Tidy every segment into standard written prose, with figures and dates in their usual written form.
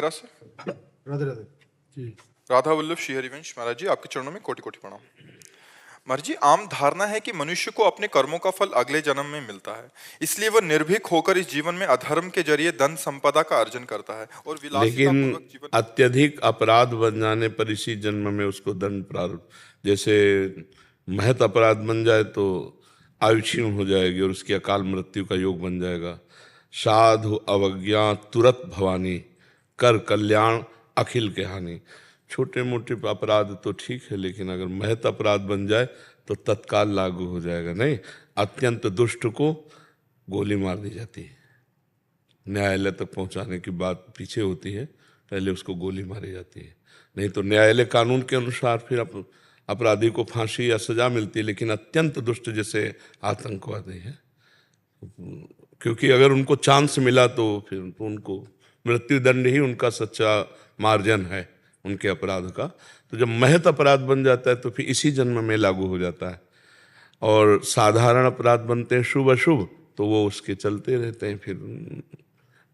आगरा से। राधे राधे जी। राधा वल्लभ श्री हरिवंश महाराज जी, आपके चरणों में कोटि कोटि प्रणाम। महाराज जी, आम धारणा है कि मनुष्य को अपने कर्मों का फल अगले जन्म में मिलता है, इसलिए वह निर्भीक होकर इस जीवन में अधर्म के जरिए धन संपदा का अर्जन करता है और लेकिन विलासितापूर्वक जीवन। अत्यधिक अपराध बन जाने पर इसी जन्म में उसको दंड प्राप्त, जैसे महत अपराध बन जाए तो आयु क्षीण हो जाएगी और उसकी अकाल मृत्यु का योग बन जाएगा। साधु अवज्ञा तुरत भवानी, कर कल्याण अखिल के हानि। छोटे मोटे अपराध तो ठीक है, लेकिन अगर महत अपराध बन जाए तो तत्काल लागू हो जाएगा। नहीं, अत्यंत दुष्ट को गोली मार दी जाती है, न्यायालय तक पहुंचाने की बात पीछे होती है, पहले उसको गोली मारी जाती है। नहीं तो न्यायालय कानून के अनुसार फिर अपराधी को फांसी या सजा मिलती है, लेकिन अत्यंत दुष्ट जैसे आतंकवादी है, क्योंकि अगर उनको चांस मिला तो फिर तो उनको मृत्युदंड ही उनका सच्चा मार्जन है उनके अपराध का। तो जब महत अपराध बन जाता है तो फिर इसी जन्म में लागू हो जाता है। और साधारण अपराध बनते हैं शुभ अशुभ, तो वो उसके चलते रहते हैं, फिर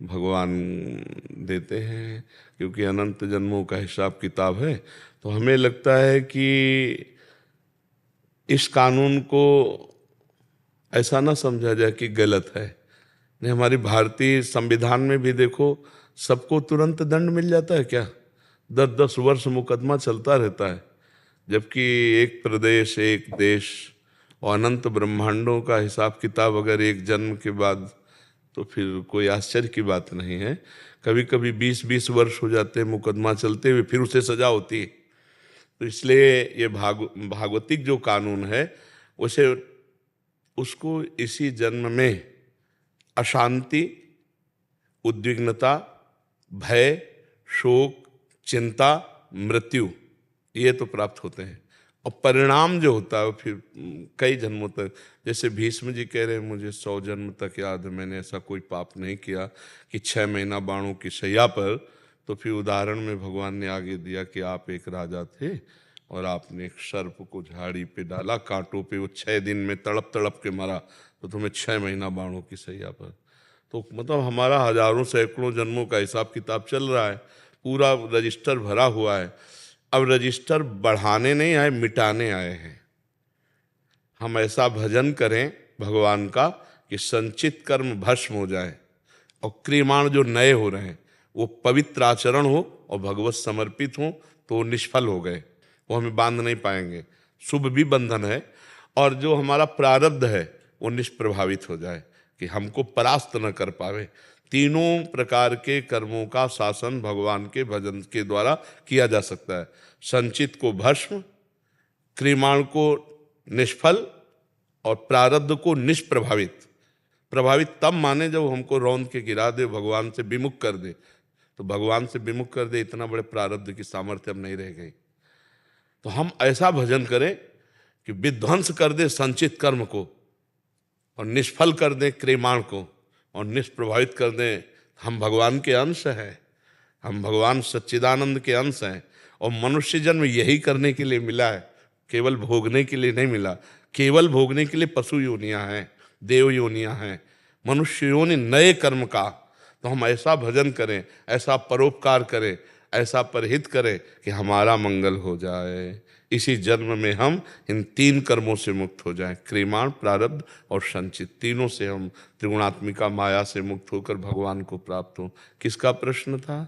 भगवान देते हैं, क्योंकि अनंत जन्मों का हिसाब किताब है। तो हमें लगता है कि इस कानून को ऐसा ना समझा जाए कि गलत है। नहीं, हमारी भारतीय संविधान में भी देखो, सबको तुरंत दंड मिल जाता है क्या? 10-10 वर्ष मुकदमा चलता रहता है, जबकि एक प्रदेश एक देश और अनंत ब्रह्मांडों का हिसाब किताब अगर एक जन्म के बाद, तो फिर कोई आश्चर्य की बात नहीं है। कभी कभी 20-20 वर्ष हो जाते हैं मुकदमा चलते हुए, फिर उसे सजा होती है। तो इसलिए ये भागवतिक जो कानून है उसे उसको इसी जन्म में अशांति, उद्विग्नता, भय, शोक, चिंता, मृत्यु, ये तो प्राप्त होते हैं। और परिणाम जो होता है फिर कई जन्मों तक, जैसे भीष्म जी कह रहे हैं, मुझे 100 जन्म तक याद है, मैंने ऐसा कोई पाप नहीं किया, कि 6 महीना बाणों की शैया पर। तो फिर उदाहरण में भगवान ने आगे दिया कि आप एक राजा थे और आपने एक सर्प को झाड़ी पे डाला, कांटों पे, वो 6 दिन में तड़प तड़प के मरा, तो तुम्हें 6 महीना बाणों की शैया पर। तो मतलब हमारा हजारों सैकड़ों जन्मों का हिसाब किताब चल रहा है, पूरा रजिस्टर भरा हुआ है। अब रजिस्टर बढ़ाने नहीं आए, मिटाने आए हैं। हम ऐसा भजन करें भगवान का कि संचित कर्म भस्म हो जाए और क्रियमाण जो नए हो रहे हैं वो पवित्र आचरण हो और भगवत समर्पित हो, तो वो निष्फल हो गए, वो हमें बांध नहीं पाएंगे। शुभ भी बंधन है, और जो हमारा प्रारब्ध है वो निष्प्रभावित हो जाए, कि हमको परास्त न कर पावे। तीनों प्रकार के कर्मों का शासन भगवान के भजन के द्वारा किया जा सकता है। संचित को भस्म, क्रियमाण को निष्फल और प्रारब्ध को निष्प्रभावित। प्रभावित तब माने जब हमको रौंद के गिरा दे, भगवान से विमुख कर दे। तो भगवान से विमुख कर दे, इतना बड़े प्रारब्ध की सामर्थ्य अब नहीं रह गई। तो हम ऐसा भजन करें कि विध्वंस कर दे संचित कर्म को और निष्फल कर दें क्रियमाण को और निष्प्रभावित कर दें। हम भगवान के अंश हैं, हम भगवान सच्चिदानंद के अंश हैं, और मनुष्य जन्म यही करने के लिए मिला है, केवल भोगने के लिए नहीं मिला। केवल भोगने के लिए पशु योनियां हैं, देव योनियां हैं, मनुष्य योनि नए कर्म का। तो हम ऐसा भजन करें, ऐसा परोपकार करें, ऐसा परहित करें कि हमारा मंगल हो जाए। इसी जन्म में हम इन 3 कर्मों से मुक्त हो जाएं, क्रियमाण, प्रारब्ध और संचित। तीनों से हम त्रिगुणात्मिका माया से मुक्त होकर भगवान को प्राप्त हो। किसका प्रश्न था?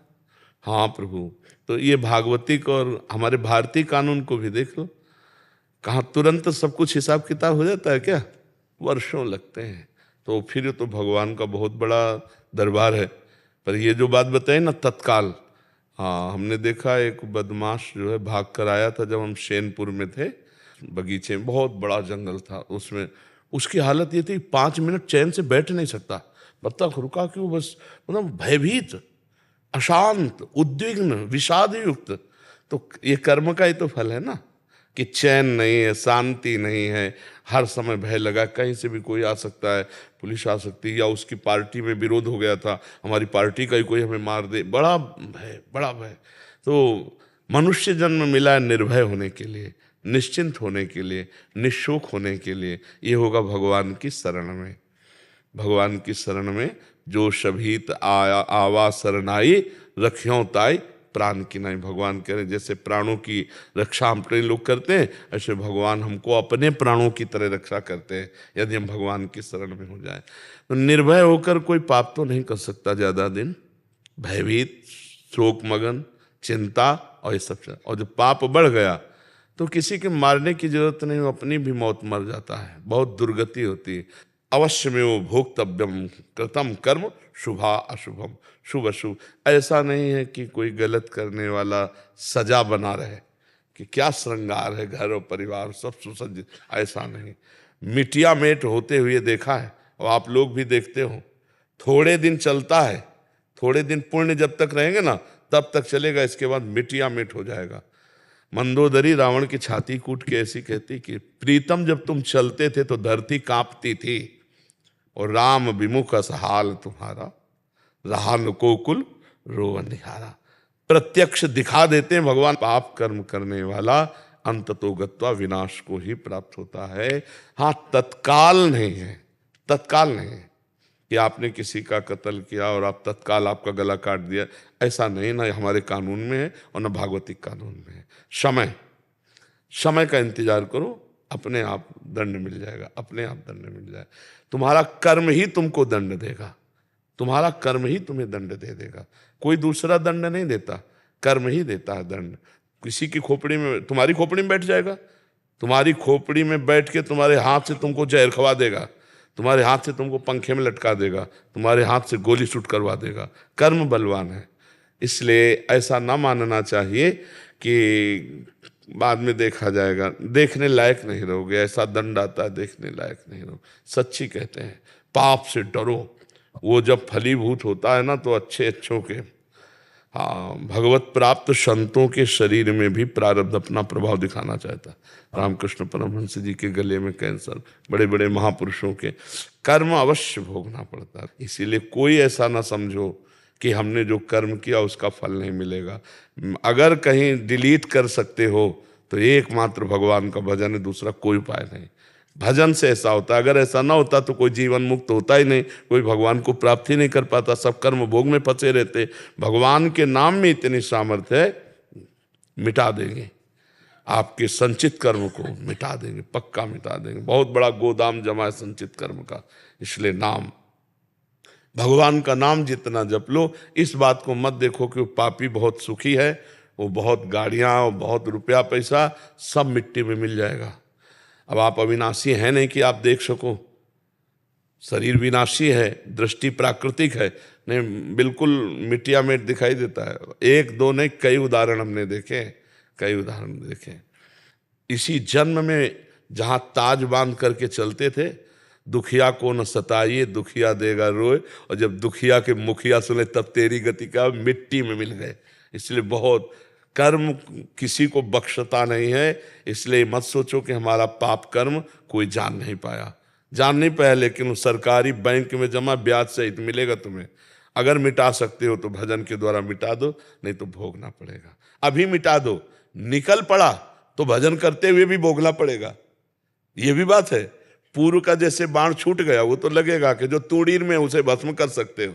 हाँ प्रभु। तो ये भागवतिक और हमारे भारतीय कानून को भी देख लो, कहाँ तुरंत सब कुछ हिसाब किताब हो जाता है क्या? वर्षों लगते हैं। तो फिर तो भगवान का बहुत बड़ा दरबार है। पर ये जो बात बताई ना तत्काल, हाँ, हमने देखा एक बदमाश जो है भाग कर आया था, जब हम शेनपुर में थे, बगीचे में बहुत बड़ा जंगल था, उसमें उसकी हालत ये थी 5 मिनट चैन से बैठ नहीं सकता। बत्तख रुका क्यों? बस मतलब भयभीत, अशांत, उद्विग्न, विषाद युक्त। तो ये कर्म का ही तो फल है ना, कि चैन नहीं है, शांति नहीं है, हर समय भय लगा, कहीं से भी कोई आ सकता है, पुलिस आ सकती है, या उसकी पार्टी में विरोध हो गया था, हमारी पार्टी का ही कोई हमें मार दे, बड़ा भय, बड़ा भय। तो मनुष्य जन्म मिला है निर्भय होने के लिए, निश्चिंत होने के लिए, निशोक होने के लिए। ये होगा भगवान की शरण में। भगवान की शरण में जो शभीत आया आवा शरणाई, रखियों ताई प्राण की नहीं। भगवान कह रहे जैसे प्राणों की रक्षा हम अपने लोग करते हैं, ऐसे भगवान हमको अपने प्राणों की तरह रक्षा करते हैं यदि हम भगवान की शरण में हो जाए। तो निर्भय होकर कोई पाप तो नहीं कर सकता ज़्यादा दिन, भयभीत, शोक मगन, चिंता और ये सब। और जब पाप बढ़ गया तो किसी के मारने की जरूरत नहीं, वो अपनी भी मौत मर जाता है, बहुत दुर्गति होती है। अवश्य में वो भोक्तव्यम कृतम कर्म शुभा अशुभम, शुभ अशुभ। ऐसा नहीं है कि कोई गलत करने वाला सजा बना रहे कि क्या श्रृंगार है घर और परिवार सब सुसज्जित, ऐसा नहीं। मिटिया मेट होते हुए देखा है और आप लोग भी देखते हो, थोड़े दिन चलता है, थोड़े दिन पुण्य जब तक रहेंगे ना तब तक चलेगा, इसके बाद मिटिया मेट हो जाएगा। मंदोदरी रावण की छाती कूट के ऐसी कहती कि प्रीतम जब तुम चलते थे तो धरती कांपती थी और राम विमुख असहाल तुम्हारा, रहा न कोकुल रोवन निहारा। प्रत्यक्ष दिखा देते हैं भगवान, पाप कर्म करने वाला अंततो गत्वा विनाश को ही प्राप्त होता है। हाँ, तत्काल नहीं है, तत्काल नहीं है कि आपने किसी का कत्ल किया और आप तत्काल आपका गला काट दिया, ऐसा नहीं, ना हमारे कानून में है और ना भागवतिक कानून में है। समय का इंतजार करो, अपने आप दंड मिल जाएगा, अपने आप दंड मिल जाएगा। तुम्हारा कर्म ही तुमको दंड देगा, तुम्हारा कर्म ही तुम्हें दंड दे देगा, कोई दूसरा दंड नहीं देता, कर्म ही देता है दंड। किसी की खोपड़ी में, तुम्हारी खोपड़ी में बैठ जाएगा, तुम्हारी खोपड़ी में बैठ के तुम्हारे हाथ से तुमको जहर खवा देगा, तुम्हारे हाथ से तुमको पंखे में लटका देगा, तुम्हारे हाथ से गोली शूट करवा देगा। कर्म बलवान है, इसलिए ऐसा ना मानना चाहिए कि बाद में देखा जाएगा, देखने लायक नहीं रहोगे, ऐसा दंड आता है देखने लायक नहीं रहोगे। सच्ची कहते हैं पाप से डरो, वो जब फलीभूत होता है ना तो अच्छों के, हाँ, भगवत प्राप्त संतों के शरीर में भी प्रारब्ध अपना प्रभाव दिखाना चाहता है। रामकृष्ण परमहंस जी के गले में कैंसर, बड़े बड़े महापुरुषों के, कर्म अवश्य भोगना पड़ता है। इसीलिए कोई ऐसा ना समझो कि हमने जो कर्म किया उसका फल नहीं मिलेगा। अगर कहीं डिलीट कर सकते हो तो एकमात्र भगवान का भजन है, दूसरा कोई उपाय नहीं। भजन से ऐसा होता है, अगर ऐसा ना होता तो कोई जीवन मुक्त होता ही नहीं, कोई भगवान को प्राप्त ही नहीं कर पाता, सब कर्म भोग में फंसे रहते। भगवान के नाम में इतनी सामर्थ्य है, मिटा देंगे आपके संचित कर्म को, मिटा देंगे, पक्का मिटा देंगे। बहुत बड़ा गोदाम जमा है संचित कर्म का। इसलिए नाम, भगवान का नाम जितना जप लो, इस बात को मत देखो कि वो पापी बहुत सुखी है, वो बहुत गाड़ियाँ और बहुत रुपया पैसा सब मिट्टी में मिल जाएगा। अब आप अविनाशी हैं नहीं कि आप देख सको, शरीर विनाशी है, दृष्टि प्राकृतिक है, नहीं, बिल्कुल मिट्टिया मेट दिखाई देता है। एक दो नहीं, कई उदाहरण हमने देखे, कई उदाहरण देखे। इसी जन्म में जहाँ ताज बांध करके चलते थे, दुखिया को न सताइए दुखिया देगा रोए, और जब दुखिया के मुखिया सुने तब तेरी गति का, मिट्टी में मिल गए। इसलिए बहुत कर्म किसी को बख्शता नहीं है। इसलिए मत सोचो कि हमारा पाप कर्म कोई जान नहीं पाया, जान नहीं पाया, लेकिन सरकारी बैंक में जमा ब्याज सहित मिलेगा तुम्हें। अगर मिटा सकते हो तो भजन के द्वारा मिटा दो, नहीं तो भोगना पड़ेगा। अभी मिटा दो, निकल पड़ा तो भजन करते हुए भी भोगना पड़ेगा, ये भी बात है। पूर्व का जैसे बाण छूट गया वो तो लगेगा कि जो तूड़ीर में उसे भस्म कर सकते हो,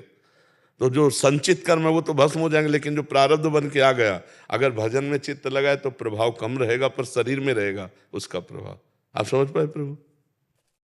तो जो संचित कर्म है वो तो भस्म हो जाएंगे, लेकिन जो प्रारब्ध बन के आ गया, अगर भजन में चित्त लगाए तो प्रभाव कम रहेगा, पर शरीर में रहेगा उसका प्रभाव। आप समझ पाए प्रभु?